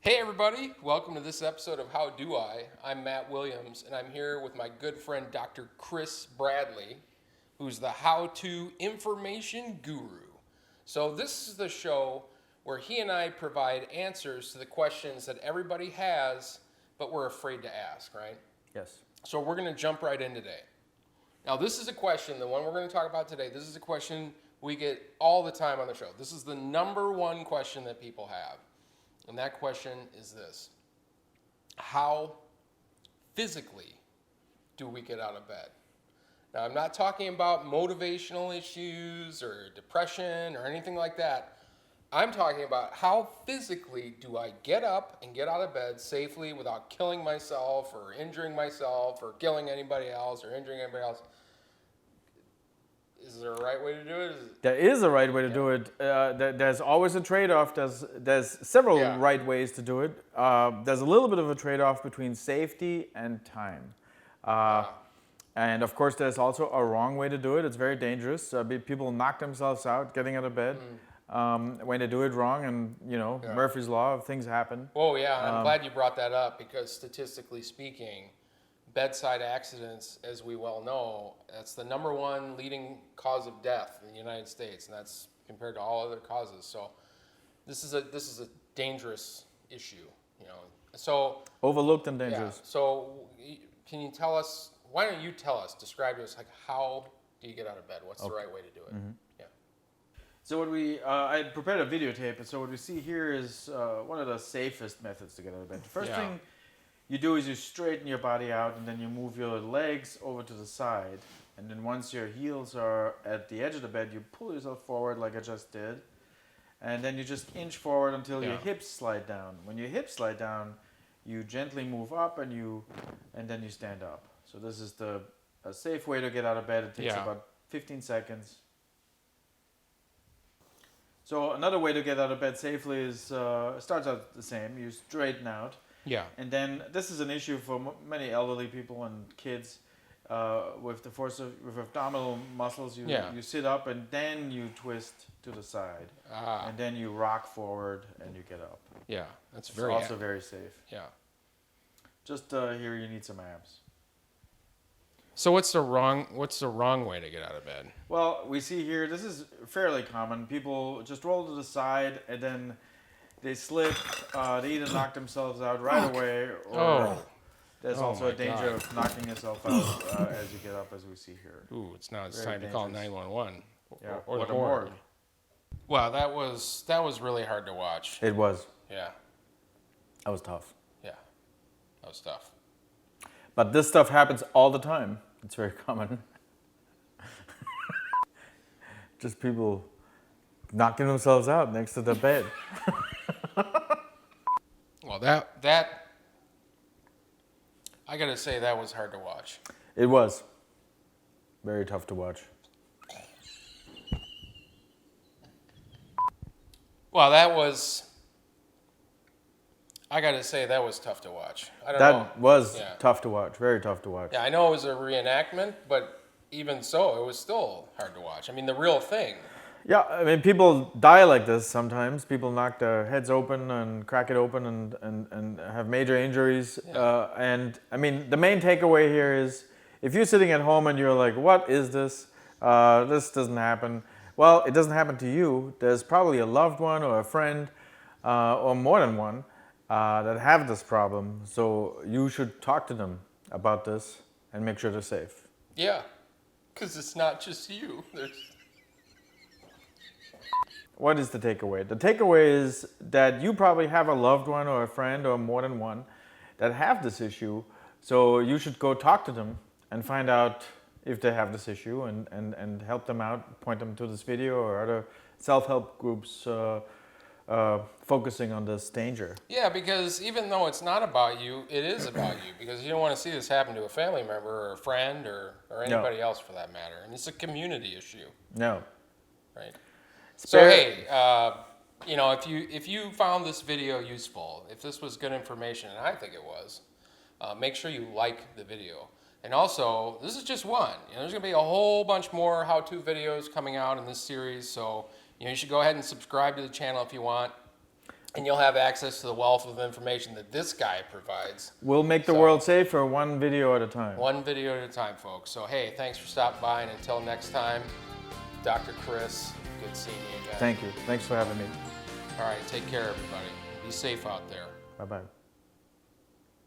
Hey everybody, welcome to this episode of How Do I? I'm Matt Williams and I'm here with my good friend Dr. Chris Bradley, who's the how-to information guru. So this is the show where he and I provide answers to the questions that everybody has, but we're afraid to ask, right? Yes. So we're going to jump right in today. Now this is a question, the one we're going to talk about today, this is a question we get all the time on the show. This is the number one question that people have. And that question is this: how physically do we get out of bed? Now, I'm not talking about motivational issues or depression or anything like that. I'm talking about how physically do I get up and get out of bed safely without killing myself or injuring myself or killing anybody else or injuring anybody else. Is there a right way to do it? There is a right way to do it. There's always a trade-off. There's several Yeah. right ways to do it. There's a little bit of a trade-off between safety and time. And of course, there's also a wrong way to do it. It's very dangerous. People knock themselves out getting out of bed when they do it wrong, and Murphy's Law of things happen. Oh yeah, and I'm glad you brought that up because statistically speaking, bedside accidents, as we well know, that's the number one leading cause of death in the United States, and that's compared to all other causes. So this is a dangerous issue, So Overlooked and yeah. dangerous. So can you tell us? Why don't you tell us? Describe to us like how do you get out of bed? What's the right way to do it? Yeah. So I prepared a videotape, and so what we see here is one of the safest methods to get out of bed. The first thing you do is you straighten your body out, and then you move your legs over to the side. And then once your heels are at the edge of the bed, you pull yourself forward like I just did. And then you just inch forward until your hips slide down. When your hips slide down, you gently move up and then you stand up. So this is a safe way to get out of bed. It takes about 15 seconds. So another way to get out of bed safely is starts out the same. You straighten out. Yeah. And then this is an issue for many elderly people and kids with the force of with abdominal muscles. You sit up and then you twist to the side, and then you rock forward and you get up. Yeah, that's It's also very safe. Yeah. Just here you need some abs. So what's the wrong way to get out of bed? Well, we see here this is fairly common. People just roll to the side and then they slip. They either knock themselves out right away, or there's also a danger of knocking yourself out as you get up, as we see here. Ooh, it's Very time to call dangerous. 911 Or the the morgue. morgue. Wow, that was really hard to watch. It was. Yeah, That was tough. yeah, that was tough. But this stuff happens all the time. It's very common. Just people knocking themselves out next to the bed. Well, that I gotta say that was hard to watch. It was very tough to watch. Well, I gotta say that was tough to watch. I don't know. That was Yeah. tough to watch. Very tough to watch. Yeah, I know it was a reenactment, but even so, it was still hard to watch. I mean, the real thing. Yeah, I mean, people die like this sometimes. People knock their heads open and crack it open and have major injuries. And I mean, the main takeaway here is if you're sitting at home and you're like, what is this? This doesn't happen. Well, it doesn't happen to you. There's probably a loved one or a friend or more than one that have this problem. So you should talk to them about this and make sure they're safe. Yeah, because it's not just you. What is the takeaway? The takeaway is that you probably have a loved one or a friend or more than one that have this issue. So you should go talk to them and find out if they have this issue and help them out, point them to this video or other self-help groups focusing on this danger. Yeah, because even though it's not about you, it is about you. Because you don't want to see this happen to a family member or a friend or anybody else for that matter. And it's a community issue, No. right? So hey, if you found this video useful, if this was good information, and I think it was, make sure you like the video. And also, this is just one. There's going to be a whole bunch more how-to videos coming out in this series. So you should go ahead and subscribe to the channel if you want. And you'll have access to the wealth of information that this guy provides. We'll make the So- world safer one video at a time. One video at a time, folks. So, hey, thanks for stopping by. And until next time, Dr. Chris, good seeing you again. Thank you. Thanks for having me. All right, take care, everybody. Be safe out there. Bye-bye.